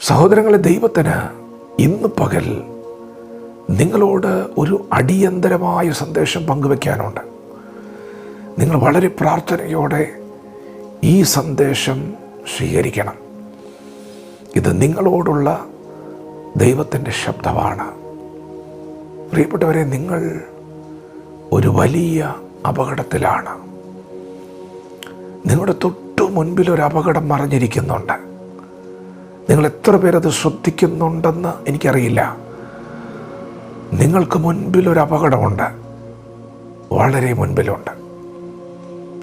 സഹോദരങ്ങളെ, ദൈവത്തിന് ഇന്ന് പകൽ നിങ്ങളോട് ഒരു അടിയന്തരമായ സന്ദേശം പങ്കുവെക്കാനുണ്ട്. നിങ്ങൾ വളരെ പ്രാർത്ഥനയോടെ ഈ സന്ദേശം സ്വീകരിക്കണം. ഇത് നിങ്ങളോടുള്ള ദൈവത്തിൻ്റെ ശബ്ദമാണ്. പ്രിയപ്പെട്ടവരെ, നിങ്ങൾ ഒരു വലിയ അപകടത്തിലാണ്. നിങ്ങളുടെ തൊട്ടു മുൻപിൽ ഒരു അപകടം മറഞ്ഞിരിക്കുന്നുണ്ട്. നിങ്ങൾ എത്ര പേരത് ശ്രദ്ധിക്കുന്നുണ്ടെന്ന് എനിക്കറിയില്ല. നിങ്ങൾക്ക് മുൻപിൽ ഒരു അപകടമുണ്ട്, വളരെ മുൻപിലുണ്ട്.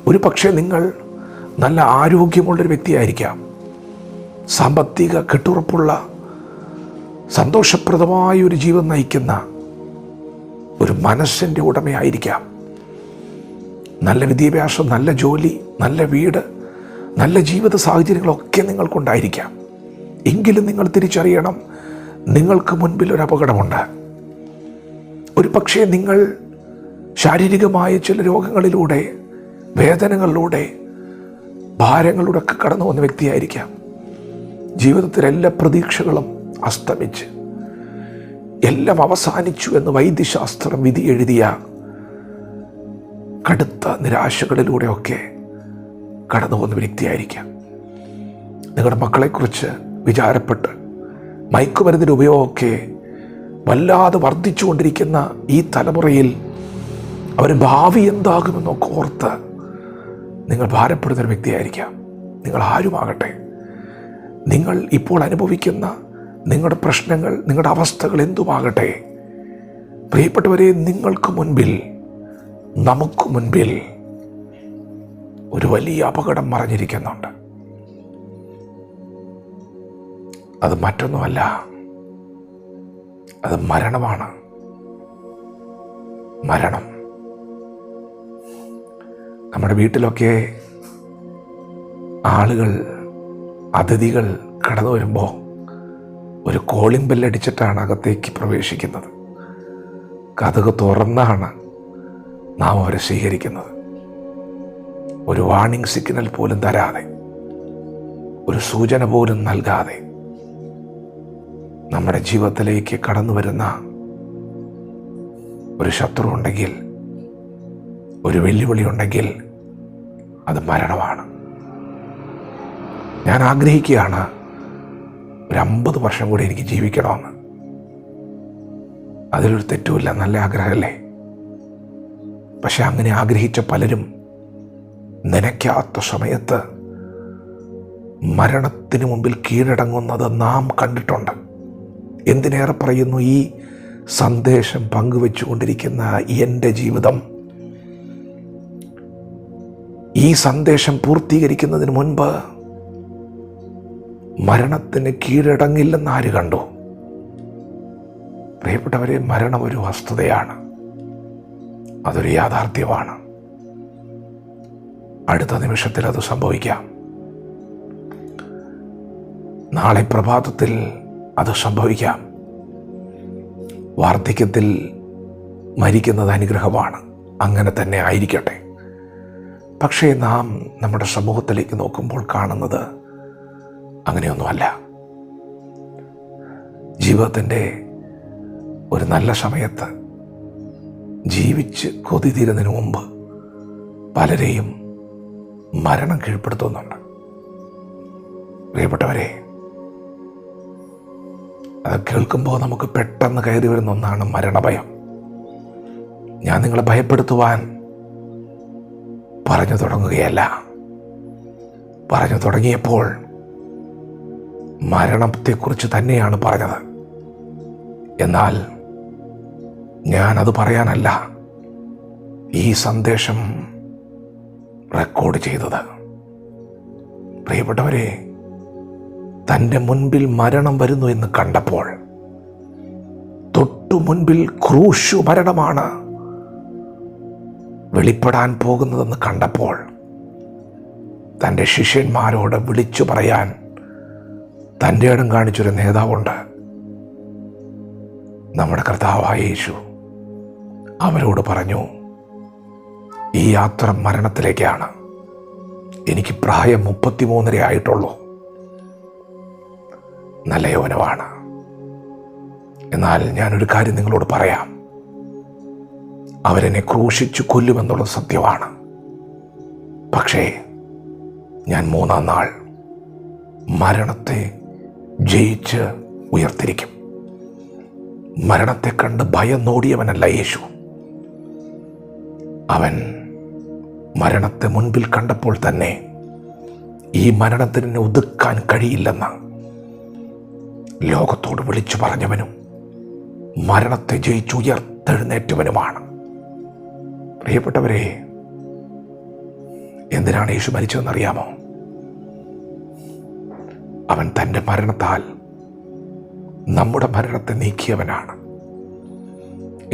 ഒരു പക്ഷേ നിങ്ങൾ നല്ല ആരോഗ്യമുള്ളൊരു വ്യക്തിയായിരിക്കാം, സാമ്പത്തിക കെട്ടുറപ്പുള്ള സന്തോഷപ്രദമായ ഒരു ജീവൻ നയിക്കുന്ന ഒരു മനസ്സിൻ്റെ ഉടമയായിരിക്കാം. നല്ല വിദ്യാഭ്യാസം, നല്ല ജോലി, നല്ല വീട്, നല്ല ജീവിത സാഹചര്യങ്ങളൊക്കെ നിങ്ങൾക്കുണ്ടായിരിക്കാം. എങ്കിലും നിങ്ങൾ തിരിച്ചറിയണം, നിങ്ങൾക്ക് മുൻപിൽ ഒരു അപകടമുണ്ട്. ഒരു പക്ഷേ നിങ്ങൾ ശാരീരികമായ ചില രോഗങ്ങളിലൂടെ, വേദനകളിലൂടെ, ഭാരങ്ങളിലൂടെ ഒക്കെ കടന്നു വന്ന വ്യക്തിയായിരിക്കാം. ജീവിതത്തിൽ എല്ലാ പ്രതീക്ഷകളും അസ്തമിച്ച് എല്ലാം അവസാനിച്ചു എന്ന് വൈദ്യശാസ്ത്രം വിധി എഴുതിയ കടുത്ത നിരാശകളിലൂടെയൊക്കെ കടന്നു പോകുന്ന വ്യക്തിയായിരിക്കാം. നിങ്ങളുടെ മക്കളെക്കുറിച്ച് വിചാരപ്പെട്ട് മയക്കുമരുന്നിൻ്റെ ഉപയോഗമൊക്കെ വല്ലാതെ വർദ്ധിച്ചുകൊണ്ടിരിക്കുന്ന ഈ തലമുറയിൽ അവരുടെ ഭാവി എന്താകുമെന്നൊക്കെ ഓർത്ത് നിങ്ങൾ ഭാരപ്പെടുന്നൊരു വ്യക്തിയായിരിക്കാം. നിങ്ങൾ ആരുമാകട്ടെ, നിങ്ങൾ ഇപ്പോൾ അനുഭവിക്കുന്ന നിങ്ങളുടെ പ്രശ്നങ്ങൾ, നിങ്ങളുടെ അവസ്ഥകൾ എന്തുമാകട്ടെ, പ്രിയപ്പെട്ടവരെ, നിങ്ങൾക്ക് മുൻപിൽ, നമുക്ക് മുൻപിൽ ഒരു വലിയ അപകടം മറഞ്ഞിരിക്കുന്നുണ്ട്. അത് മറ്റൊന്നുമല്ല, അത് മരണമാണ്. മരണം. നമ്മുടെ വീട്ടിലൊക്കെ ആളുകൾ, അതിഥികൾ കടന്നു വരുമ്പോൾ ഒരു കോളിംഗ് ബെല്ലടിച്ചിട്ടാണ് അകത്തേക്ക് പ്രവേശിക്കുന്നത്. കതക് തുറന്നാണ് നാം അവരെ സ്വീകരിക്കുന്നത്. ഒരു വാർണിംഗ് സിഗ്നൽ പോലും തരാതെ, ഒരു സൂചന പോലും നൽകാതെ നമ്മുടെ ജീവിതത്തിലേക്ക് കടന്നു വരുന്ന ഒരു ശത്രു ഉണ്ടെങ്കിൽ, ഒരു വെല്ലുവിളി ഉണ്ടെങ്കിൽ, അത് മരണമാണ്. ഞാൻ ആഗ്രഹിക്കുകയാണ് ഒരു 50 വർഷം കൂടി എനിക്ക് ജീവിക്കണമെന്ന്. അതിലൊരു തെറ്റുമില്ല, നല്ല ആഗ്രഹമല്ലേ? പക്ഷെ അങ്ങനെ ആഗ്രഹിച്ച പലരും നനയ്ക്കാത്ത സമയത്ത് മരണത്തിന് മുമ്പിൽ കീഴടങ്ങുന്നത് നാം കണ്ടിട്ടുണ്ട്. എന്തിനേറെ പറയുന്നു, ഈ സന്ദേശം പങ്കുവെച്ചുകൊണ്ടിരിക്കുന്ന എൻ്റെ ജീവിതം ഈ സന്ദേശം പൂർത്തീകരിക്കുന്നതിന് മുൻപ് മരണത്തിന് കീഴടങ്ങില്ലെന്ന് ആര് കണ്ടു? പ്രിയപ്പെട്ടവരെ, മരണം ഒരു വസ്തുതയാണ്, അതൊരു യാഥാർത്ഥ്യമാണ്. അടുത്ത നിമിഷത്തിൽ അത് സംഭവിക്കാം. നാളെ പ്രഭാതത്തിൽ അത് സംഭവിക്കാം. വാർദ്ധക്യത്തിൽ മരിക്കുന്നത് അനുഗ്രഹമാണ്, അങ്ങനെ തന്നെ ആയിരിക്കട്ടെ. പക്ഷേ നാം നമ്മുടെ സമൂഹത്തിലേക്ക് നോക്കുമ്പോൾ കാണുന്നത് അങ്ങനെയൊന്നുമല്ല. ജീവിതത്തിൻ്റെ ഒരു നല്ല സമയത്ത് ജീവിച്ച് കൊതി തീരുന്നതിന് മുമ്പ് പലരെയും മരണം കീഴ്പ്പെടുത്തുന്നുണ്ട്. പ്രിയപ്പെട്ടവരെ, അത് കേൾക്കുമ്പോൾ നമുക്ക് പെട്ടെന്ന് കയറി വരുന്ന ഒന്നാണ് മരണഭയം. ഞാൻ നിങ്ങളെ ഭയപ്പെടുത്തുവാൻ പറഞ്ഞു തുടങ്ങുകയല്ല. പറഞ്ഞു തുടങ്ങിയപ്പോൾ മരണത്തെക്കുറിച്ച് തന്നെയാണ് പറഞ്ഞത്. എന്നാൽ ഞാനത് പറയാനല്ല ഈ സന്ദേശം റെക്കോർഡ് ചെയ്തത്. പ്രിയപ്പെട്ടവരെ, തൻ്റെ മുൻപിൽ മരണം വരുന്നു എന്ന് കണ്ടപ്പോൾ, തൊട്ടു മുൻപിൽ ക്രൂശു മരണമാണ് വെളിപ്പെടാൻ പോകുന്നതെന്ന് കണ്ടപ്പോൾ, തൻ്റെ ശിഷ്യന്മാരോട് വിളിച്ചു പറയാൻ തൻ്റെ ഇടം കാണിച്ചൊരു നേതാവുണ്ട്, നമ്മുടെ കർത്താവായ യേശു. അവരോട് പറഞ്ഞു, ഈ യാത്ര മരണത്തിലേക്കാണ്. എനിക്ക് പ്രായം 33 ആയിട്ടുള്ളൂ. നല്ല യൗവനമാണ്. എന്നാൽ ഞാനൊരു കാര്യം നിങ്ങളോട് പറയാം. അവരെന്നെ ക്രൂശിച്ചു കൊല്ലുമെന്നുള്ളത് സത്യമാണ്. പക്ഷേ ഞാൻ 3-ാം നാൾ മരണത്തെ ജയിച്ച് ഉയർത്തിരിക്കും. മരണത്തെ കണ്ട് ഭയന്നോടിയവനല്ല യേശു. അവൻ മരണത്തെ മുൻപിൽ കണ്ടപ്പോൾ തന്നെ ഈ മരണത്തിന് ഒതുക്കാൻ കഴിയില്ലെന്ന് ലോകത്തോട് വിളിച്ചു പറഞ്ഞവനും മരണത്തെ ജയിച്ച് ഉയർത്തെഴുന്നേറ്റവനുമാണ്. പ്രിയപ്പെട്ടവരെ, എന്തിനാണ് യേശു മരിച്ചതെന്നറിയാമോ? അവൻ തൻ്റെ മരണത്താൽ നമ്മുടെ മരണത്തെ നീക്കിയവനാണ്.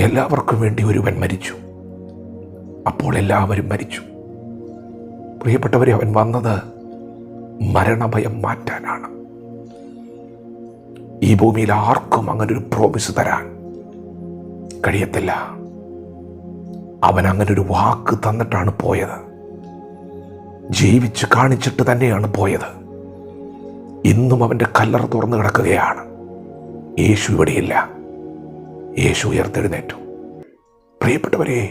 എല്ലാവർക്കും വേണ്ടി ഒരുവൻ മരിച്ചു, അപ്പോൾ എല്ലാവരും മരിച്ചു. പ്രിയപ്പെട്ടവരെ, അവൻ വന്നത് മരണഭയം മാറ്റാനാണ്. ഈ ഭൂമിയിൽ ആർക്കും അങ്ങനൊരു പ്രോമിസ് തരാൻ കഴിയത്തില്ല. അവൻ അങ്ങനൊരു വാക്ക് തന്നിട്ടാണ് പോയത്. ജീവിച്ച് കാണിച്ചിട്ട് തന്നെയാണ് പോയത്. ഇന്നും അവൻ്റെ കല്ലറ തുറന്നു കിടക്കുകയാണ്. യേശു ഇവിടെയില്ല. യേശു ഉയർത്തെഴുന്നേറ്റു. പ്രിയപ്പെട്ടവരെ,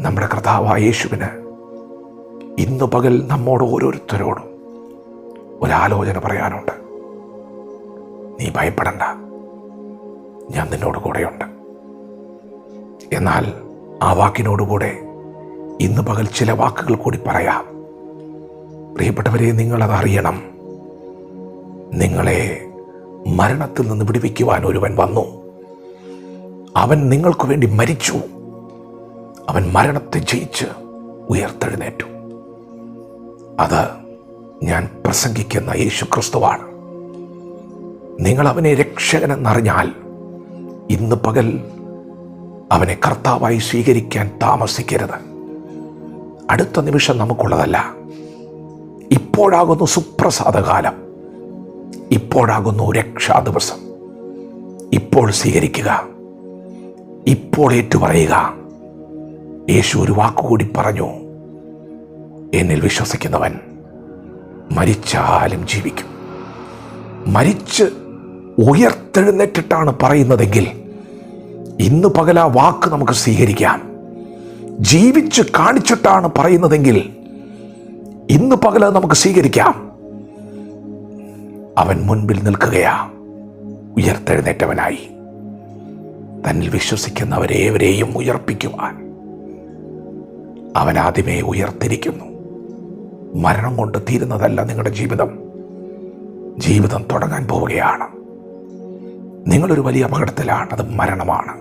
നമ്മുടെ കർത്താവായ യേശുവിന് ഇന്ന് പകൽ നമ്മോട് ഓരോരുത്തരോടും ഒരാലോചന പറയാനുണ്ട്. നീ ഭയപ്പെടണ്ട, ഞാൻ നിന്നോട് കൂടെയുണ്ട്. എന്നാൽ ആ വാക്കിനോടുകൂടെ ഇന്ന് പകൽ ചില വാക്കുകൾ കൂടി പറയാം. പ്രിയപ്പെട്ടവരെ, നിങ്ങളത് അറിയണം. നിങ്ങളെ മരണത്തിൽ നിന്ന് വിടുവിക്കുവാൻ ഒരുവൻ വന്നു. അവൻ നിങ്ങൾക്ക് വേണ്ടി മരിച്ചു. അവൻ മരണത്തെ ജയിച്ച് ഉയർത്തെഴുന്നേറ്റു. അത് ഞാൻ പ്രസംഗിക്കുന്ന യേശു ക്രിസ്തുവാണ്. നിങ്ങൾ അവനെ രക്ഷകനെന്നറിഞ്ഞാൽ ഇന്ന് പകൽ അവനെ കർത്താവായി സ്വീകരിക്കാൻ താമസിക്കരുത്. അടുത്ത നിമിഷം നമുക്കുള്ളതല്ല. ഇപ്പോഴാകുന്നു സുപ്രസാദകാലം. ഇപ്പോഴാകുന്നു രക്ഷാ ദിവസം. ഇപ്പോൾ സ്വീകരിക്കുക, ഇപ്പോൾ ഏറ്റുപറയുക. യേശു ഒരു വാക്കുകൂടി പറഞ്ഞു, എന്നിൽ വിശ്വസിക്കുന്നവൻ മരിച്ചാലും ജീവിക്കും. മരിച്ച് ഉയർത്തെഴുന്നേറ്റിട്ടാണ് പറയുന്നതെങ്കിൽ ഇന്ന് പകൽ ആ വാക്ക് നമുക്ക് സ്വീകരിക്കാം. ജീവിച്ച് കാണിച്ചിട്ടാണ് പറയുന്നതെങ്കിൽ ഇന്ന് പകൽ നമുക്ക് സ്വീകരിക്കാം. അവൻ മുൻപിൽ നിൽക്കുകയാ, ഉയർത്തെഴുന്നേറ്റവനായി. തന്നിൽ വിശ്വസിക്കുന്നവരേവരെയും ഉയർപ്പിക്കുവാൻ അവൻ ആദ്യമേ ഉയർത്തിരിക്കുന്നു. മരണം കൊണ്ട് തീരുന്നതല്ല നിങ്ങളുടെ ജീവിതം. ജീവിതം തുടങ്ങാൻ പോവുകയാണ്. നിങ്ങളൊരു വലിയ അപകടത്തിലാണ്, അത് മരണമാണ്.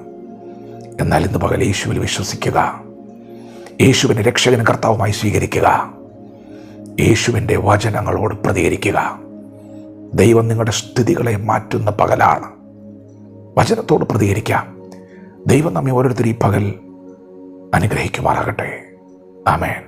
എന്നാൽ ഇന്ന് പകൽ യേശുവിൽ വിശ്വസിക്കുക. യേശുവിനെ രക്ഷകനും കർത്താവുമായി സ്വീകരിക്കുക. യേശുവിൻ്റെ വചനങ്ങളോട് പ്രതികരിക്കുക. ദൈവം നിങ്ങളുടെ സ്ഥിതികളെ മാറ്റുന്ന പകലാണ്. വചനത്തോട് പ്രതികരിക്കാം. ദൈവം നമ്മെ ഓരോരുത്തരും ഈ പകൽ അനുഗ്രഹിക്കുമാറാകട്ടെ. ആമേൻ.